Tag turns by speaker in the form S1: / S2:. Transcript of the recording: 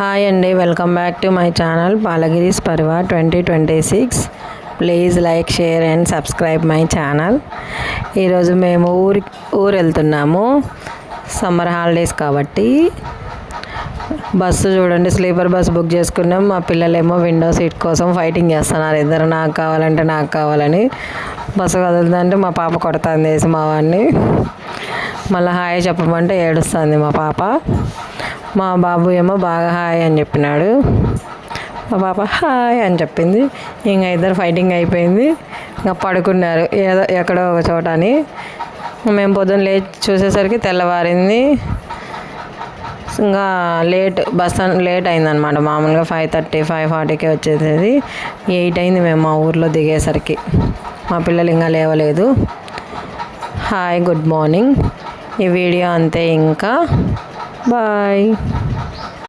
S1: Hi అండి, welcome back to my channel Balagiri's Parivar 2026. Please like, share and subscribe my channel. ఈరోజు మేము ఊరు వెళ్తున్నాము, సమ్మర్ హాలిడేస్ కాబట్టి. బస్సు చూడండి, స్లీపర్ బస్ బుక్ చేసుకున్నాం. మా పిల్లలేమో విండో సీట్ కోసం ఫైటింగ్ చేస్తున్నారు. ఇద్దరు నాకు కావాలంటే నాకు కావాలని. బస్సు కదులుతుందంటే మా పాప కొడుతుంది వేసి మా వాడిని. మళ్ళీ హాయ్ చెప్పమంటే ఏడుస్తుంది మా పాప. మా బాబు ఏమో బాగా హాయ్ అని చెప్పినాడు. మా పాప హాయ్ అని చెప్పింది. ఇంకా ఇద్దరు ఫైటింగ్ అయిపోయింది. ఇంకా పడుకున్నారు ఏదో ఎక్కడో ఒక చోట అని. మేము పొద్దున్న లేచి చూసేసరికి తెల్లవారింది. ఇంకా బస్ లేట్ అయిందనమాట. మామూలుగా 5:30, 5:40కే వచ్చేసేది. 8 అయింది మేము మా ఊర్లో దిగేసరికి. మా పిల్లలు ఇంకా లేవలేదు. Hi, good morning. ఈ వీడియో అంతే, ఇంకా బాయ్.